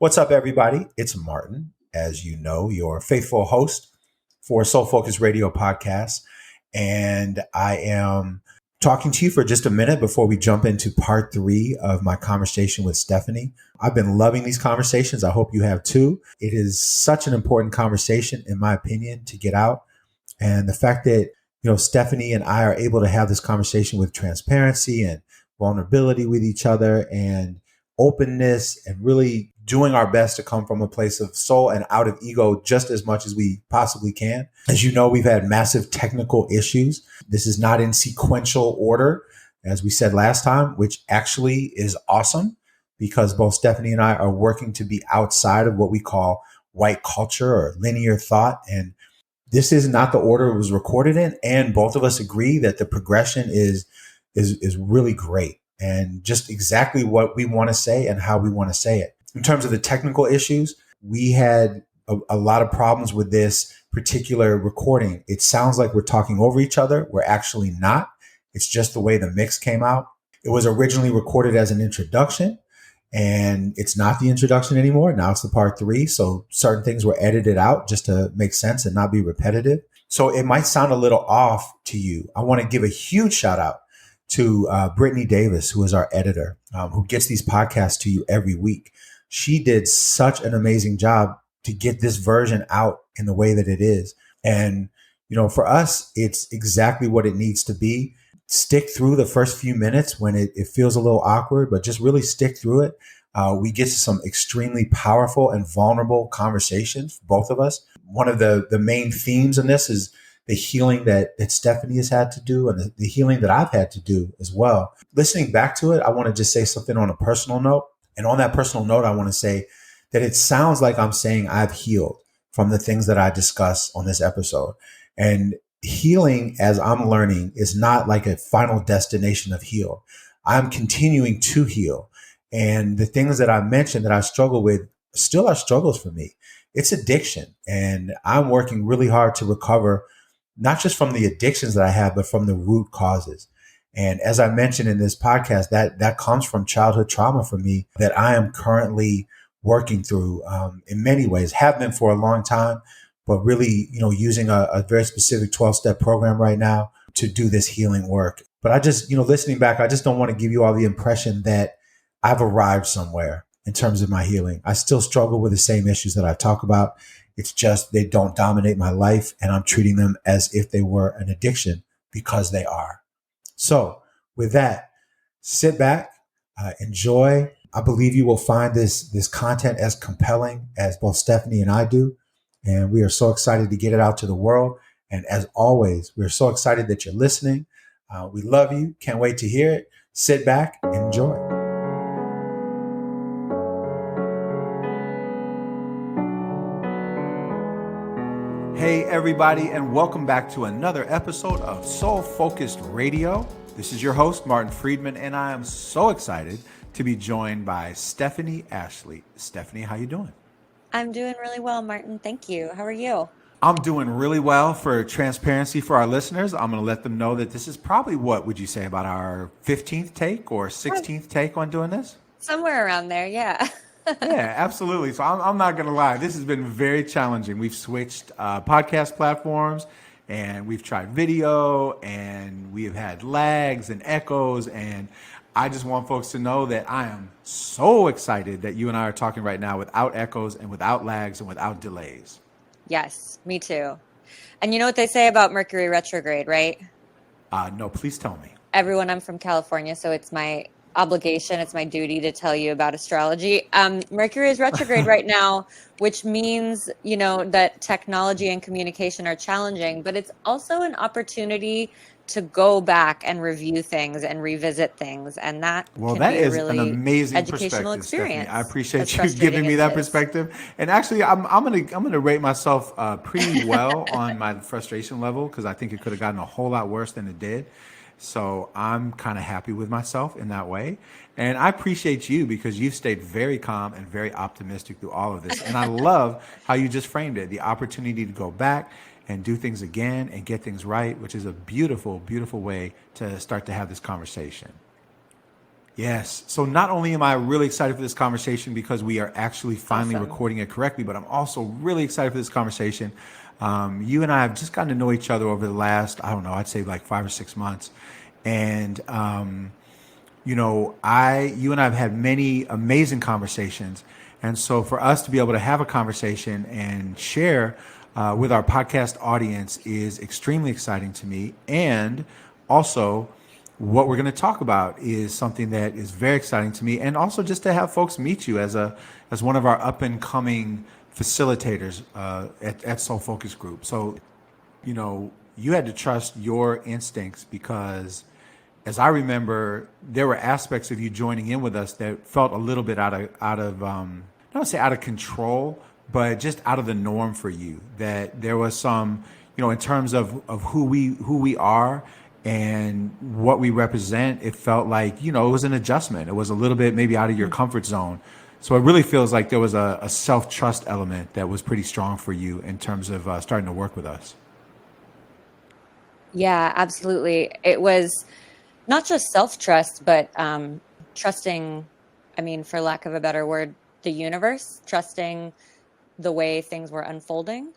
What's up, everybody? It's Martin, as you know, your faithful host for Soul Focus Radio podcast. And I am talking to you for just a minute before we jump into part 3 of my conversation with Stephany. I've been loving these conversations. I hope you have too. It is such an important conversation, in my opinion, to get out. And the fact that, Stephany and I are able to have this conversation with transparency and vulnerability with each other and openness and really doing our best to come from a place of soul and out of ego just as much as we possibly can. As you know, we've had massive technical issues. This is not in sequential order, as we said last time, which actually is awesome because both Stephany and I are working to be outside of what we call white culture or linear thought. And this is not the order it was recorded in. And both of us agree that the progression is really great and just exactly what we want to say and how we want to say it. In terms of the technical issues, we had a lot of problems with this particular recording. It sounds like we're talking over each other. We're actually not. It's just the way the mix came out. It was originally recorded as an introduction, and it's not the introduction anymore. Now it's the part 3. So certain things were edited out just to make sense and not be repetitive. So it might sound a little off to you. I want to give a huge shout out to Brittany Davis, who is our editor, who gets these podcasts to you every week. She did such an amazing job to get this version out in the way that it is. And, for us, it's exactly what it needs to be. Stick through the first few minutes when it feels a little awkward, but just really stick through it. We get to some extremely powerful and vulnerable conversations for both of us. One of the main themes in this is the healing that Stephany has had to do and the healing that I've had to do as well. Listening back to it, I want to just say something on a personal note. And on that personal note, I want to say that it sounds like I'm saying I've healed from the things that I discuss on this episode. And healing, as I'm learning, is not like a final destination of heal. I'm continuing to heal. And the things that I mentioned that I struggle with still are struggles for me. It's addiction. And I'm working really hard to recover, not just from the addictions that I have, but from the root causes. And as I mentioned in this podcast, that comes from childhood trauma for me that I am currently working through in many ways, have been for a long time, but really, using a very specific 12-step program right now to do this healing work. But I just, listening back, I just don't want to give you all the impression that I've arrived somewhere in terms of my healing. I still struggle with the same issues that I talk about. It's just they don't dominate my life, and I'm treating them as if they were an addiction because they are. So with that, sit back, enjoy. I believe you will find this content as compelling as both Stephany and I do. And we are so excited to get it out to the world. And as always, we're so excited that you're listening. We love you. Can't wait to hear it. Sit back, enjoy. Hey, everybody, and welcome back to another episode of Soul Focused Radio. This is your host, Martin Friedman, and I am so excited to be joined by Stephany Ashley. Stephany, how you doing? I'm doing really well, Martin. Thank you. How are you? I'm doing really well. For transparency for our listeners, I'm going to let them know that this is probably, what would you say, about our 15th take or 16th take on doing this? Somewhere around there, yeah. Yeah, absolutely. So I'm not going to lie. This has been very challenging. We've switched podcast platforms, and we've tried video, and we have had lags and echoes. And I just want folks to know that I am so excited that you and I are talking right now without echoes and without lags and without delays. Yes, me too. And you know what they say about Mercury retrograde, right? No, please tell me. Everyone, I'm from California, so it's my obligation, it's my duty to tell you about astrology. Mercury is retrograde right now, which means, that technology and communication are challenging, but it's also an opportunity to go back and review things and revisit things, and that that be is really an amazing educational experience. experience. I appreciate you giving me that perspective. And actually, I'm gonna rate myself pretty well on my frustration level because I think it could have gotten a whole lot worse than it did. So I'm kind of happy with myself in that way. And I appreciate you because you've stayed very calm and very optimistic through all of this. And I love how you just framed it, the opportunity to go back and do things again and get things right, which is a beautiful, beautiful way to start to have this conversation. Yes. So not only am I really excited for this conversation because we are actually finally Awesome. recording it correctly, but I'm also really excited for this conversation. You and I have just gotten to know each other over the last, I don't know, I'd say like 5 or 6 months. And, you and I have had many amazing conversations. And so for us to be able to have a conversation and share with our podcast audience is extremely exciting to me. And also, what we're going to talk about is something that is very exciting to me, and also just to have folks meet you as one of our up and coming facilitators at Soul Focus Group. So, you had to trust your instincts because, as I remember, there were aspects of you joining in with us that felt a little bit out of I don't say out of control, but just out of the norm for you. That there was some, in terms of who we are and what we represent, it felt like, it was an adjustment. It was a little bit maybe out of your comfort zone. So it really feels like there was a self-trust element that was pretty strong for you in terms of starting to work with us. Yeah, absolutely. It was not just self-trust, but trusting, I mean, for lack of a better word, the universe, trusting the way things were unfolding.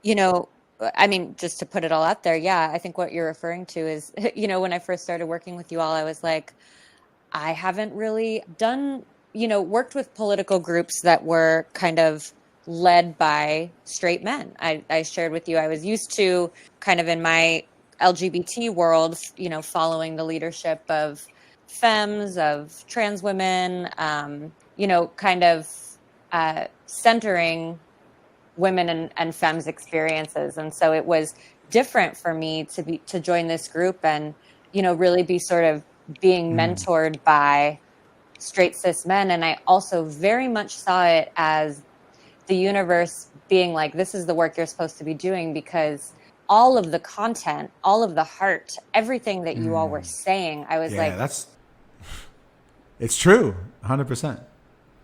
You know, I mean, just to put it all out there, yeah, I think what you're referring to is, when I first started working with you all, I was like, I haven't really done, worked with political groups that were kind of led by straight men. I shared with you, I was used to kind of in my LGBT world, following the leadership of femmes, of trans women, kind of centering women and femmes experiences. And so it was different for me to join this group and, really be sort of being mentored by straight cis men. And I also very much saw it as the universe being like, this is the work you're supposed to be doing, because all of the content, all of the heart, everything that you all were saying, I was Yeah, like, it's true, 100%.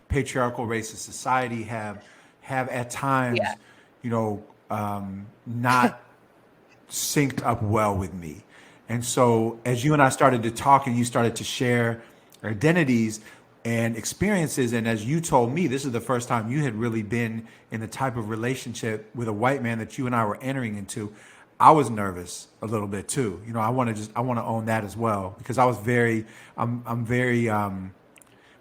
Patriarchal racist society have at times, yeah. not synced up well with me. And so as you and I started to talk and you started to share identities and experiences, and as you told me, this is the first time you had really been in the type of relationship with a white man that you and I were entering into, I was nervous a little bit too. I want to own that as well, because I was I'm very, well,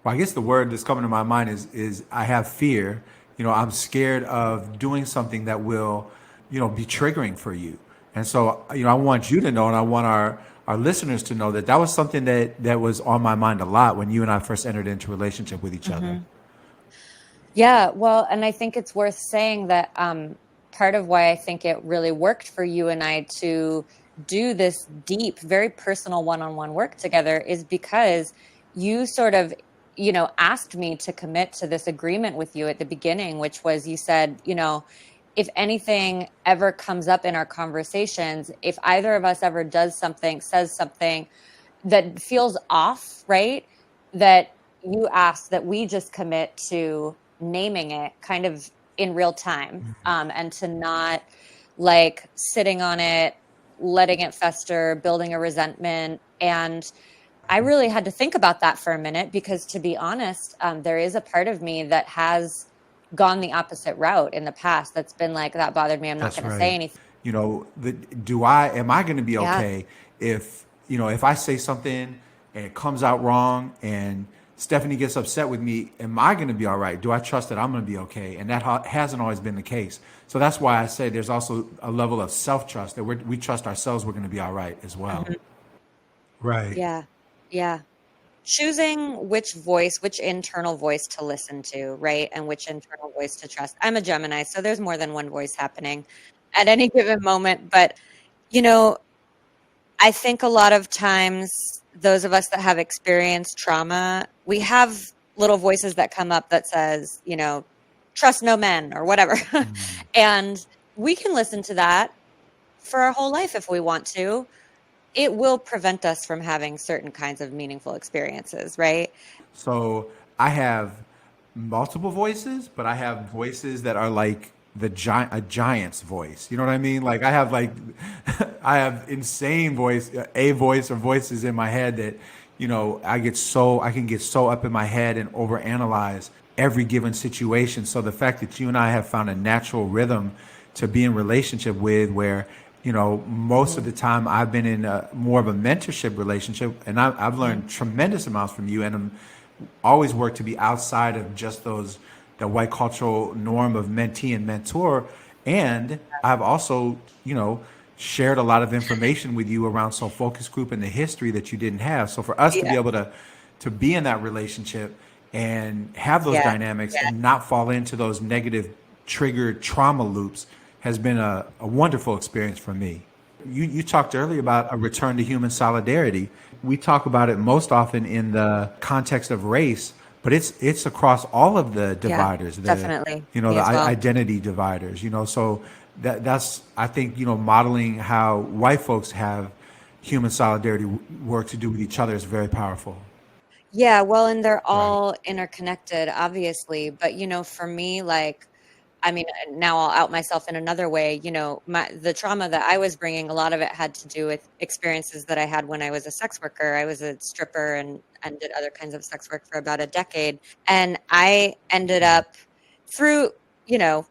I guess the word that's coming to my mind is I have fear. I'm scared of doing something that will, be triggering for you. And so, I want you to know, and I want our listeners to know that was something that was on my mind a lot when you and I first entered into a relationship with each other. Yeah, well, and I think it's worth saying that part of why I think it really worked for you and I to do this deep, very personal one-on-one work together is because you sort of, asked me to commit to this agreement with you at the beginning, which was, you said, if anything ever comes up in our conversations, if either of us ever says something that feels off, right? That you ask that we just commit to naming it kind of in real time, and to not like sitting on it, letting it fester, building a resentment. And I really had to think about that for a minute because, to be honest, there is a part of me that has gone the opposite route in the past. That's been like, that bothered me, I'm not That's going to say right. anything. Am I going to be Yeah. okay if I say something and it comes out wrong and Stephany gets upset with me? Am I going to be all right? Do I trust that I'm going to be okay? And that hasn't always been the case. So that's why I say there's also a level of self-trust that we trust ourselves we're going to be all right as well. Right. Yeah. Yeah. Choosing which internal voice to listen to, right? And which internal voice to trust. I'm a Gemini, so there's more than one voice happening at any given moment. But, you know, I think a lot of times those of us that have experienced trauma, we have little voices that come up that says, trust no men or whatever. And we can listen to that for our whole life if we want to. It will prevent us from having certain kinds of meaningful experiences, right? So I have multiple voices, but I have voices that are like a giant's voice. You know what I mean? Like I have insane voice or voices in my head that, I can get so up in my head and overanalyze every given situation. So the fact that you and I have found a natural rhythm to be in relationship with, where most of the time I've been in more of a mentorship relationship, and I've learned tremendous amounts from you, and I'm always work to be outside of just the white cultural norm of mentee and mentor. And I've also, shared a lot of information with you around Soul Focus Group and the history that you didn't have. So for us to Yeah. be able to be in that relationship and have those Yeah. dynamics and not fall into those negative triggered trauma loops has been a wonderful experience for me. You talked earlier about a return to human solidarity. We talk about it most often in the context of race, but it's across all of the Yeah, dividers, definitely. the Me as well. identity dividers. So that's, I think, modeling how white folks have human solidarity work to do with each other is very powerful. Yeah, well, and they're Right. all interconnected, obviously. But, for me, like, I mean, now I'll out myself in another way. The trauma that I was bringing, a lot of it had to do with experiences that I had when I was a sex worker. I was a stripper and did other kinds of sex work for about a decade. And I ended up through, you know,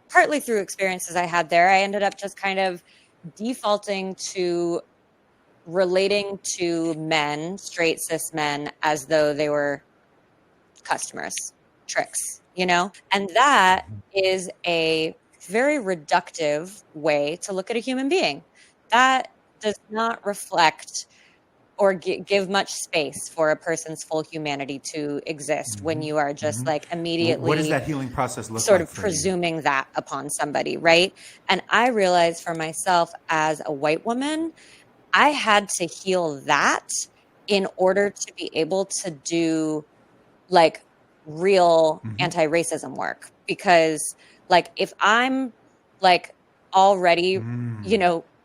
partly through experiences I had there, I ended up just kind of defaulting to relating to men, straight cis men, as though they were customers, tricks, And that is a very reductive way to look at a human being. That does not reflect or give much space for a person's full humanity to exist when you are just like What does immediately that healing process look sort like of for you? presuming that upon somebody, right? And I realized for myself as a white woman, I had to heal that in order to be able to do like real anti-racism work. Because like if I'm like already,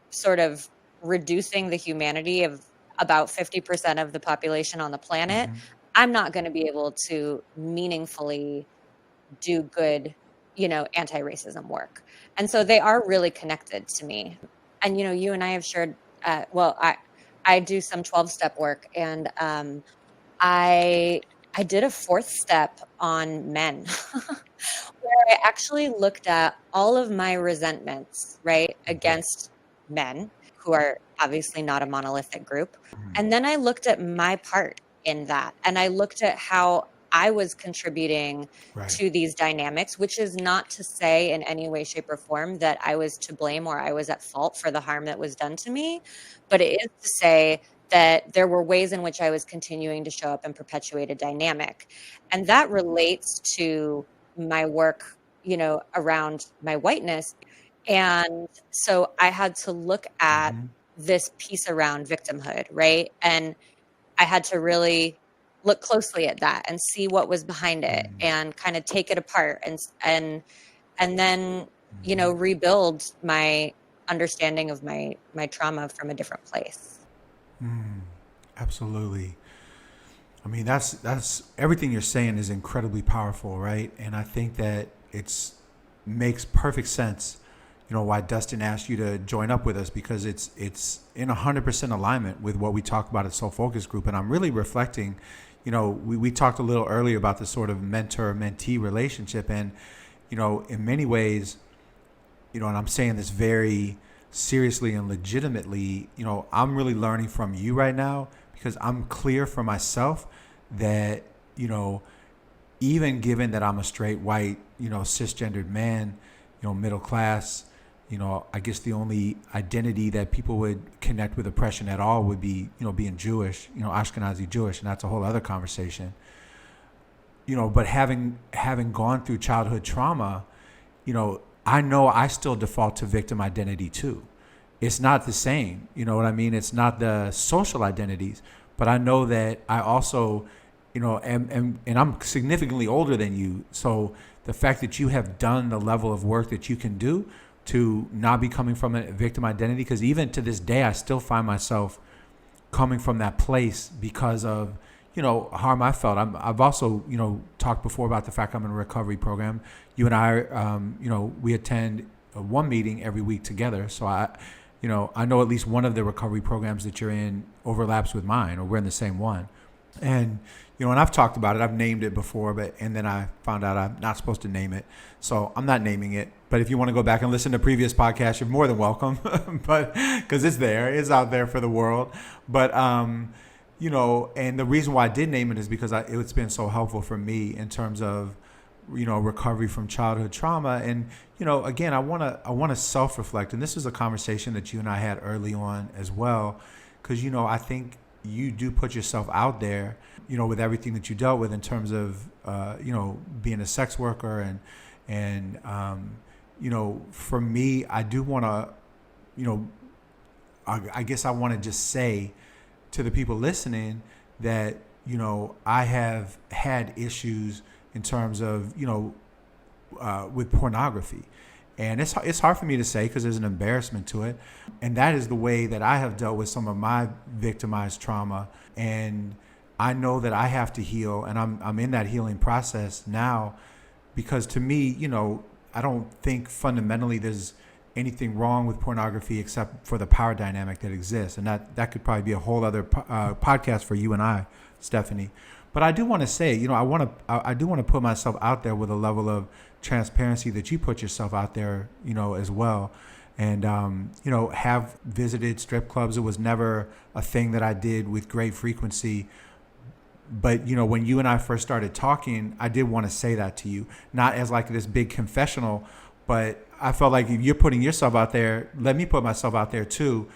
sort of reducing the humanity of about 50% of the population on the planet, I'm not going to be able to meaningfully do good, anti-racism work. And so they are really connected to me. And, you and I have shared, well, I do some 12-step work, and I did a fourth step on men where I actually looked at all of my resentments, right, against men who are obviously not a monolithic group. And then I looked at my part in that, and I looked at how I was contributing Right. to these dynamics, which is not to say in any way, shape, or form that I was to blame or I was at fault for the harm that was done to me. But it is to say that there were ways in which I was continuing to show up and perpetuate a dynamic. And that relates to my work, around my whiteness. And so I had to look at this piece around victimhood, right? And I had to really look closely at that and see what was behind it and kind of take it apart and then, rebuild my understanding of my trauma from a different place. Absolutely. I mean, that's everything you're saying is incredibly powerful, right? And I think that it's makes perfect sense, why Dustin asked you to join up with us, because it's in 100% alignment with what we talk about at Soul Focus Group. And I'm really reflecting, we talked a little earlier about the sort of mentor-mentee relationship, and in many ways, and I'm saying this very seriously and legitimately, I'm really learning from you right now, because I'm clear for myself that, even given that I'm a straight white, cisgendered man, middle class, I guess the only identity that people would connect with oppression at all would be, being Jewish, Ashkenazi Jewish, and that's a whole other conversation. But having gone through childhood trauma, I know I still default to victim identity too. It's not the same, you know what I mean? It's not the social identities, but I know that I also, and I'm significantly older than you. So the fact that you have done the level of work that you can do to not be coming from a victim identity, because even to this day, I still find myself coming from that place because of, harm I felt. I've also, talked before about the fact I'm in a recovery program. You and I, we attend one meeting every week together. So I know at least one of the recovery programs that you're in overlaps with mine, or we're in the same one. And, and I've talked about it, I've named it before, and then I found out I'm not supposed to name it. So I'm not naming it. But if you want to go back and listen to previous podcasts, you're more than welcome. But because it's out there for the world. But, and the reason why I did name it is because it's been so helpful for me in terms of, recovery from childhood trauma. And, again, I want to self-reflect. And this is a conversation that you and I had early on as well, because, I think you do put yourself out there, with everything that you dealt with in terms of, being a sex worker. And for me, I do want to, I guess I want to just say to the people listening that, I have had issues in terms of, with pornography. And it's hard for me to say because there's an embarrassment to it. And that is the way that I have dealt with some of my victimized trauma. And I know that I have to heal, and I'm in that healing process now, because to me, I don't think fundamentally there's anything wrong with pornography except for the power dynamic that exists. And that could probably be a whole other podcast for you and I, Stephany. But I do want to say, I do want to put myself out there with a level of transparency that you put yourself out there, as well. And, have visited strip clubs. It was never a thing that I did with great frequency. But, when you and I first started talking, I did want to say that to you, not as like this big confessional, but I felt like if you're putting yourself out there, let me put myself out there too,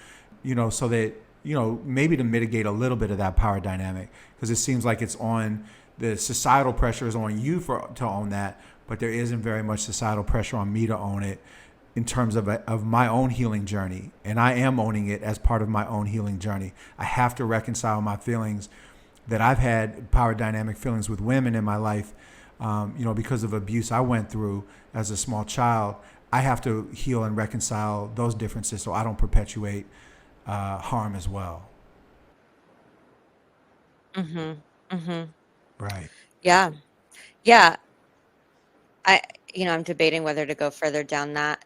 so that, maybe to mitigate a little bit of that power dynamic, because it seems like it's on the societal pressure is on you to own that, but there isn't very much societal pressure on me to own it in terms of my own healing journey. And I am owning it as part of my own healing journey. I have to reconcile my feelings that I've had power dynamic feelings with women in my life, because of abuse I went through as a small child. I have to heal and reconcile those differences so I don't perpetuate harm as well. Mm-hmm. Mm-hmm. Right. Yeah. Yeah. I'm debating whether to go further down that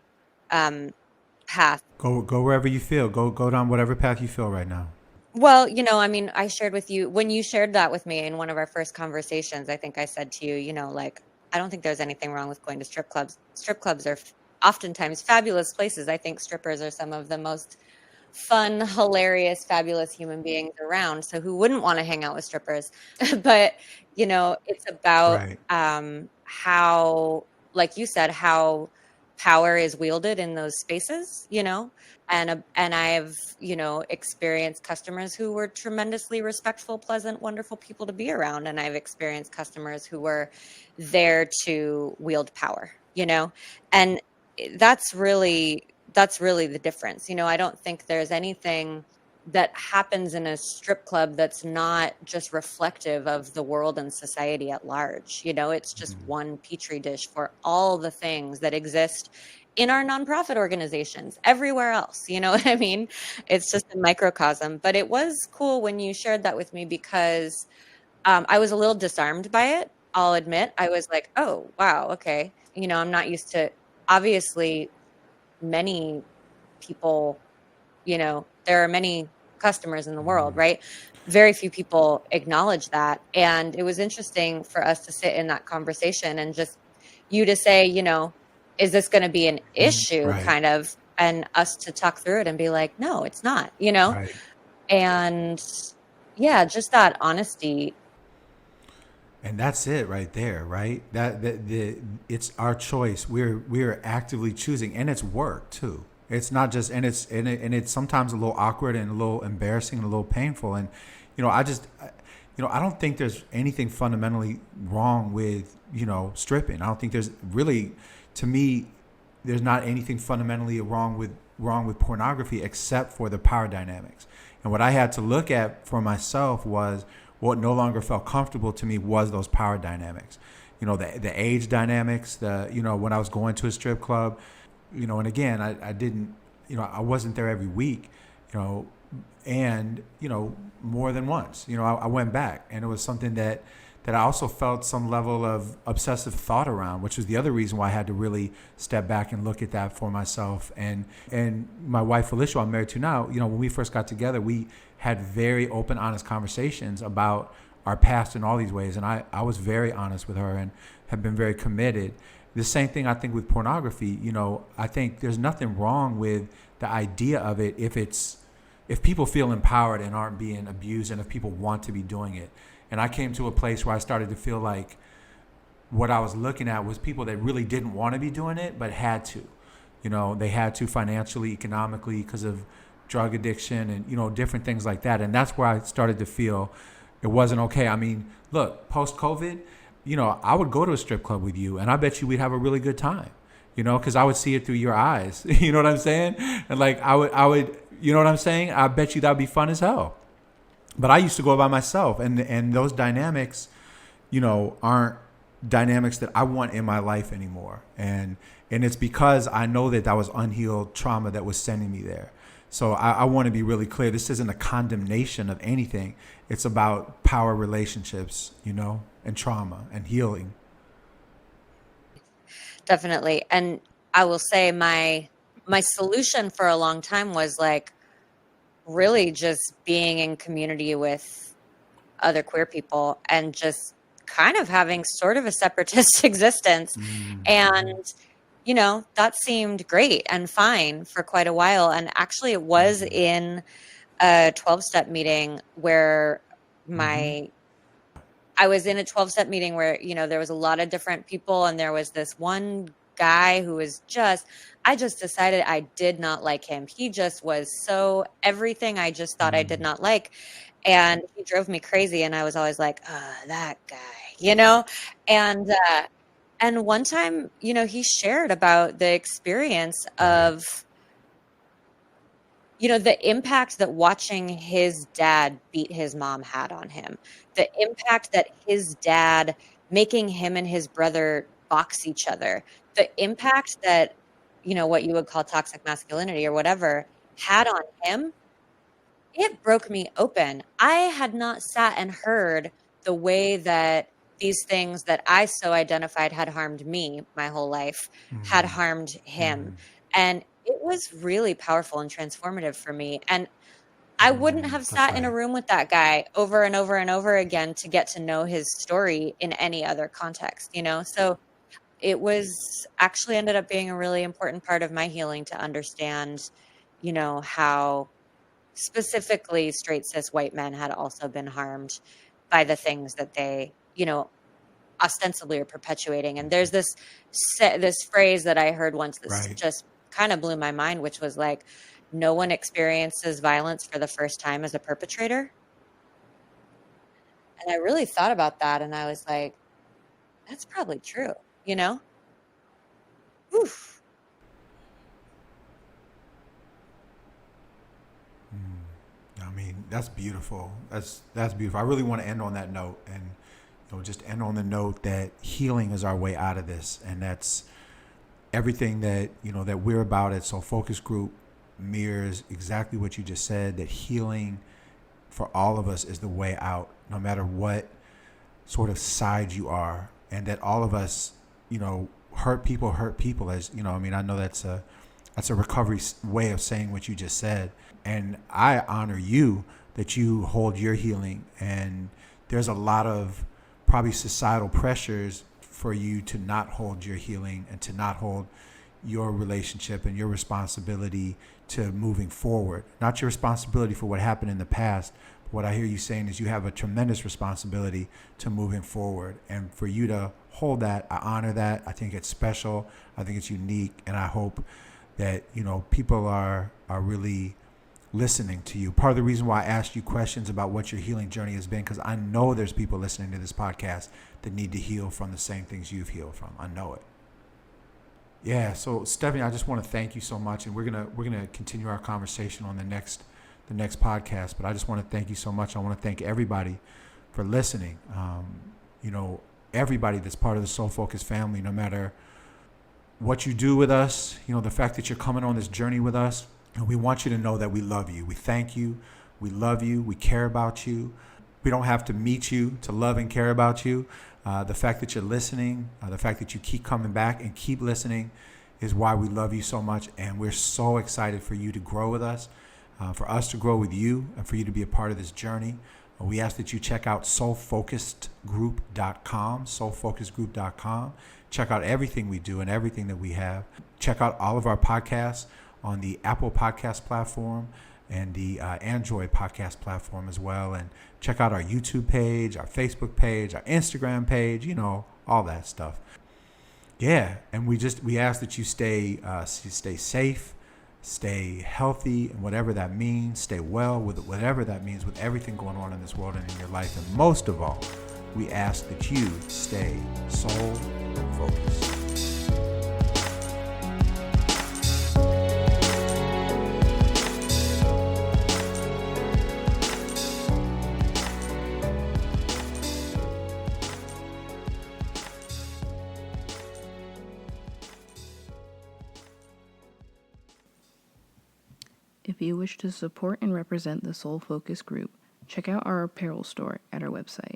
path. Go wherever you feel. Go down whatever path you feel right now. Well, I shared with you when you shared that with me in one of our first conversations. I think I said to you, I don't think there's anything wrong with going to strip clubs. Strip clubs are oftentimes fabulous places. I think strippers are some of the most fun, hilarious, fabulous human beings around. So who wouldn't want to hang out with strippers? But, it's about Right. how, like you said, how power is wielded in those spaces, and I've, experienced customers who were tremendously respectful, pleasant, wonderful people to be around. And I've experienced customers who were there to wield power, and that's really the difference. I don't think there's anything that happens in a strip club that's not just reflective of the world and society at large. It's just one petri dish for all the things that exist in our nonprofit organizations everywhere else. You know what I mean? It's just a microcosm. But it was cool when you shared that with me, because I was a little disarmed by it. I'll admit. I was like, oh, wow, okay. I'm not used to, obviously, many people, there are many customers in the world, right? Very few people acknowledge that. And it was interesting for us to sit in that conversation and just you to say, is this going to be an issue, Right. kind of, and us to talk through it and be like, no, it's not, Right. and yeah, just that honesty. And that's it right there, right? It's our choice. We're actively choosing, and it's work too. It's not just, and it's sometimes a little awkward and a little embarrassing and a little painful. And I don't think there's anything fundamentally wrong with stripping. I don't think there's really, to me, there's not anything fundamentally wrong with pornography except for the power dynamics. And what I had to look at for myself was what no longer felt comfortable to me was those power dynamics. The age dynamics, when I was going to a strip club, and again, I didn't, I wasn't there every week, and, more than once, I went back, and it was something that that I also felt some level of obsessive thought around, which was the other reason why I had to really step back and look at that for myself. And my wife, Felicia, I'm married to now, when we first got together, we had very open, honest conversations about our past in all these ways. And I was very honest with her and have been very committed. The same thing I think with pornography. I think there's nothing wrong with the idea of it if people feel empowered and aren't being abused, and if people want to be doing it. And I came to a place where I started to feel like what I was looking at was people that really didn't want to be doing it, but had to. They had to financially, economically, because of drug addiction and, different things like that. And that's where I started to feel it wasn't okay. I mean, look, post-COVID, I would go to a strip club with you, and I bet you we'd have a really good time, because I would see it through your eyes. You know what I'm saying? And like, I would, you know what I'm saying? I bet you that'd be fun as hell. But I used to go by myself, and those dynamics, aren't dynamics that I want in my life anymore. And it's because I know that was unhealed trauma that was sending me there. So I want to be really clear. This isn't a condemnation of anything. It's about power relationships, and trauma and healing. Definitely. And I will say my solution for a long time was like really just being in community with other queer people and just kind of having sort of a separatist existence. Mm-hmm. And, that seemed great and fine for quite a while. And actually it was in a 12-step meeting where I was in a 12-step meeting where, there was a lot of different people, and there was this one guy who was I just decided I did not like him. He just was so everything I just thought I did not like. And he drove me crazy. And I was always like, that guy, and one time, he shared about the experience of, the impact that watching his dad beat his mom had on him, the impact that his dad making him and his brother box each other, the impact that, what you would call toxic masculinity or whatever had on him, it broke me open. I had not sat and heard the way that these things that I so identified had harmed me my whole life had harmed him. And it was really powerful and transformative for me. And I wouldn't have sat in a room with that guy over and over and over again to get to know his story in any other context, So it was actually ended up being a really important part of my healing to understand, how specifically straight cis white men had also been harmed by the things that they, ostensibly are perpetuating. And there's this phrase that I heard once that just kind of blew my mind, which was like, no one experiences violence for the first time as a perpetrator. And I really thought about that, and I was like, that's probably true, Oof. I mean, that's beautiful. That's beautiful. I really want to end on that note, and just end on the note that healing is our way out of this, and that's everything that that we're about at Soul Focus Group mirrors exactly what you just said. That healing for all of us is the way out, no matter what sort of side you are, and that all of us, hurt people. As I know that's a recovery way of saying what you just said, and I honor you that you hold your healing. And there's a lot of probably societal pressures for you to not hold your healing and to not hold your relationship and your responsibility to moving forward. Not your responsibility for what happened in the past. What I hear you saying is you have a tremendous responsibility to moving forward. And for you to hold that, I honor that. I think it's special. I think it's unique. And I hope that, people are really listening to you. Part of the reason why I asked you questions about what your healing journey has been, because I know there's people listening to this podcast that need to heal from the same things you've healed from. I know it. Yeah. So Stephany, I just want to thank you so much, and we're gonna continue our conversation on the next podcast. But I just want to thank you so much. I want to thank everybody for listening. Everybody that's part of the Soul Focus family, no matter what you do with us, the fact that you're coming on this journey with us. And we want you to know that we love you. We thank you. We love you. We care about you. We don't have to meet you to love and care about you. The fact that you're listening, the fact that you keep coming back and keep listening is why we love you so much. And we're so excited for you to grow with us, for us to grow with you, and for you to be a part of this journey. We ask that you check out soulfocusedgroup.com, soulfocusedgroup.com. Check out everything we do and everything that we have. Check out all of our podcasts on the Apple Podcast platform and the Android podcast platform as well. And check out our YouTube page, our Facebook page, our Instagram page, all that stuff. Yeah, and we ask that you stay safe, stay healthy, and whatever that means, stay well with whatever that means, with everything going on in this world and in your life. And most of all, we ask that you stay soul focused. If you wish to support and represent the Soul Focus Group, check out our apparel store at our website,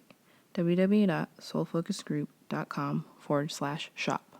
www.soulfocusedgroup.com/shop.